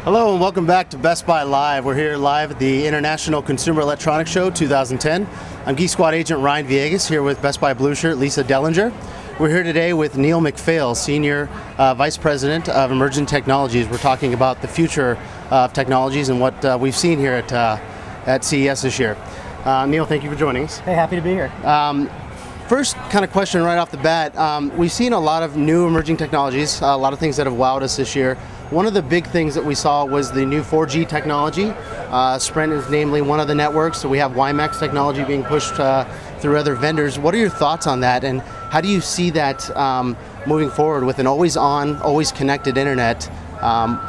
Hello and welcome back to Best Buy Live. We're here live at the International Consumer Electronics Show 2010. I'm Geek Squad agent Ryan Villegas here with Best Buy Blue Shirt Lisa Dellinger. We're here today with Neil McPhail, Senior Vice President of Emerging Technologies. We're talking about the future of technologies and what we've seen here at CES this year. Neil, thank you for joining us. Hey, happy to be here. First kind of question right off the bat, we've seen a lot of new emerging technologies, a lot of things that have wowed us this year. One of the big things that we saw was the new 4G technology. Sprint is namely one of the networks, so we have WiMAX technology being pushed through other vendors. What are your thoughts on that, and how do you see that moving forward with an always-on, always-connected internet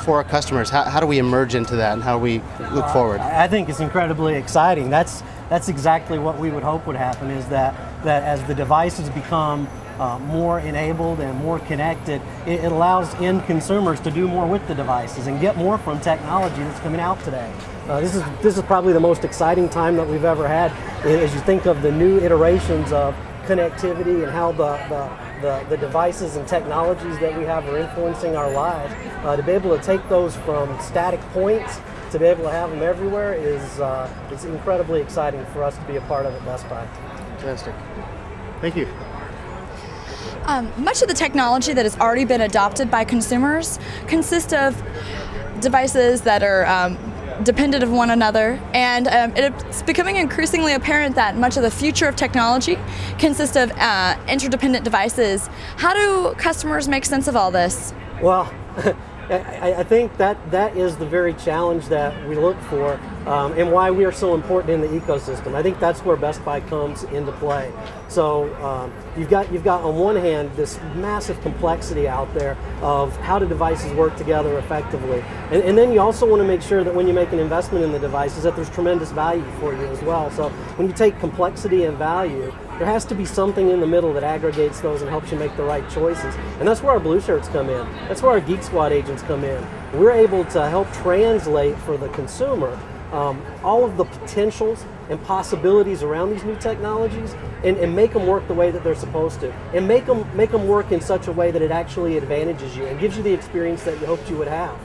for our customers? How do we emerge into that, and how do we look forward? I think it's incredibly exciting. That's exactly what we would hope would happen, is that as the devices become more enabled and more connected, it allows end consumers to do more with the devices and get more from technology that's coming out today. This is probably the most exciting time that we've ever had as you think of the new iterations of connectivity and how the devices and technologies that we have are influencing our lives. To be able to take those from static points to be able to have them everywhere is incredibly exciting for us to be a part of at Best Buy. Fantastic. Thank you. Much of the technology that has already been adopted by consumers consists of devices that are dependent of one another, and it's becoming increasingly apparent that much of the future of technology consists of interdependent devices. How do customers make sense of all this? Well, I think that is the very challenge that we look for, and why we are so important in the ecosystem. I think that's where Best Buy comes into play. So you've got on one hand this massive complexity out there of how do devices work together effectively, and then you also want to make sure that when you make an investment in the devices that there's tremendous value for you as well. So when you take complexity and value, there has to be something in the middle that aggregates those and helps you make the right choices. And that's where our Blue Shirts come in. That's where our Geek Squad agents come in. We're able to help translate for the consumer all of the potentials and possibilities around these new technologies and make them work the way that they're supposed to. And make them work in such a way that it actually advantages you and gives you the experience that you hoped you would have.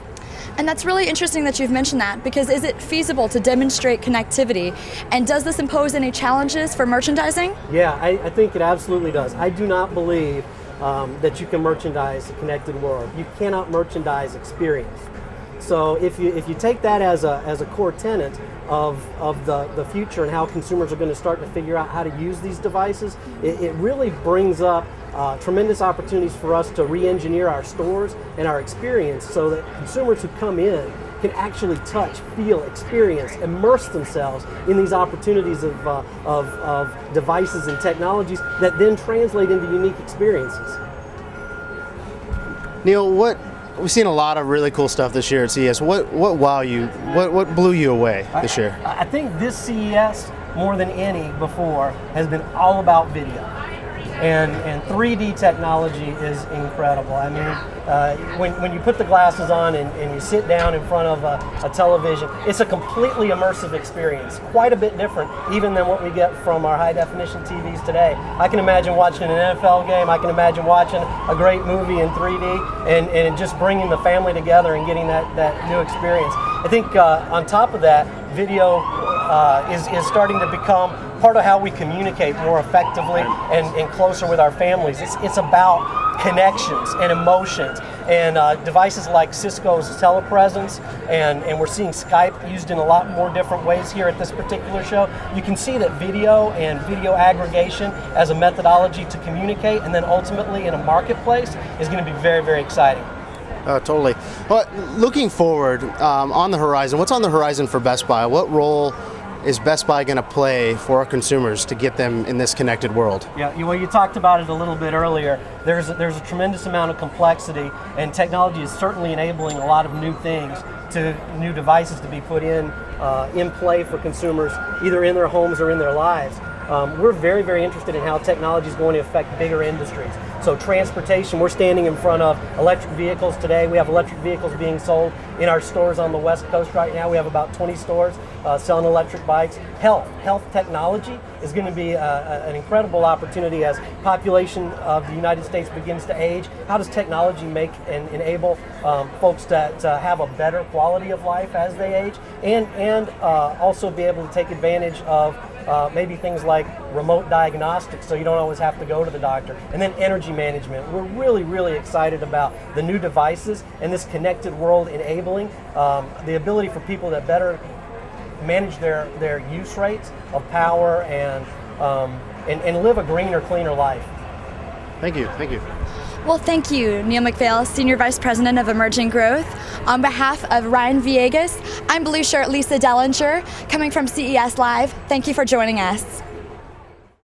And that's really interesting that you've mentioned that, because is it feasible to demonstrate connectivity? And does this impose any challenges for merchandising? Yeah, I think it absolutely does. I do not believe that you can merchandise a connected world. You cannot merchandise experience. So if you take that as a core tenet of the future and how consumers are going to start to figure out how to use these devices, it really brings up tremendous opportunities for us to re-engineer our stores and our experience so that consumers who come in can actually touch, feel, experience, immerse themselves in these opportunities of devices and technologies that then translate into unique experiences. Neil, we've seen a lot of really cool stuff this year at CES. What wowed you? What blew you away this year? I think this CES, more than any before, has been all about video. And 3D technology is incredible. I mean, when you put the glasses on and you sit down in front of a television, it's a completely immersive experience, quite a bit different even than what we get from our high-definition TVs today. I can imagine watching an NFL game, I can imagine watching a great movie in 3D and just bringing the family together and getting that new experience. I think on top of that, video is starting to become part of how we communicate more effectively and closer with our families. It's about connections and emotions, and devices like Cisco's telepresence, and we're seeing Skype used in a lot more different ways here at this particular show. You can see that video and video aggregation as a methodology to communicate and then ultimately in a marketplace is going to be very, very exciting. Totally. Well, looking forward, on the horizon, what's on the horizon for Best Buy? What role is Best Buy going to play for our consumers to get them in this connected world? Yeah, well, you talked about it a little bit earlier. There's a tremendous amount of complexity, and technology is certainly enabling a lot of new things, to new devices to be put in play for consumers, either in their homes or in their lives. We're very, very interested in how technology is going to affect bigger industries. So transportation, we're standing in front of electric vehicles today. We have electric vehicles being sold in our stores on the West Coast right now. We have about 20 stores selling electric bikes. Health technology is going to be an incredible opportunity as population of the United States begins to age. How does technology make and enable folks to have a better quality of life as they age, and also be able to take advantage of maybe things like remote diagnostics, so you don't always have to go to the doctor. And then energy management. We're really, really excited about the new devices and this connected world enabling the ability for people to better manage their use rates of power and live a greener, cleaner life. Thank you. Well, thank you, Neil McPhail, Senior Vice President of Emerging Growth. On behalf of Ryan Villegas, I'm Blue Shirt Lisa Dellinger, coming from CES Live. Thank you for joining us.